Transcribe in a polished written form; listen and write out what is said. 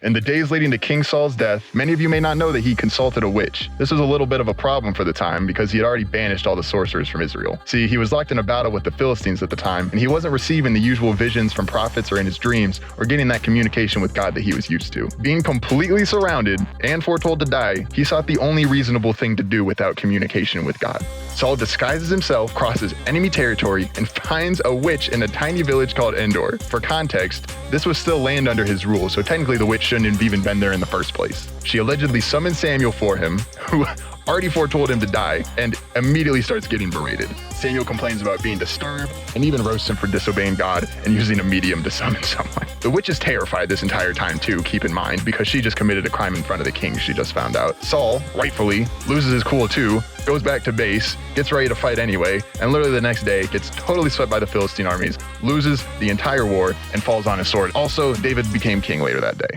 In the days leading to King Saul's death, many of you may not know that he consulted a witch. This was a little bit of a problem for the time because he had already banished all the sorcerers from Israel. See, he was locked in a battle with the Philistines at the time, and he wasn't receiving the usual visions from prophets or in his dreams, or getting that communication with God that he was used to. Being completely surrounded and foretold to die, he sought the only reasonable thing to do without communication with God. Saul disguises himself, crosses enemy territory, and finds a witch in a tiny village called Endor. For context, this was still land under his rule, so technically the witch shouldn't have even been there in the first place. She allegedly summoned Samuel for him, who already foretold him to die, and immediately starts getting berated. Samuel complains about being disturbed, and even roasts him for disobeying God and using a medium to summon someone. The witch is terrified this entire time too, keep in mind, because she just committed a crime in front of the king she just found out. Saul, rightfully, loses his cool too, goes back to base, gets ready to fight anyway, and literally the next day gets totally swept by the Philistine armies, loses the entire war, and falls on his sword. Also, David became king later that day.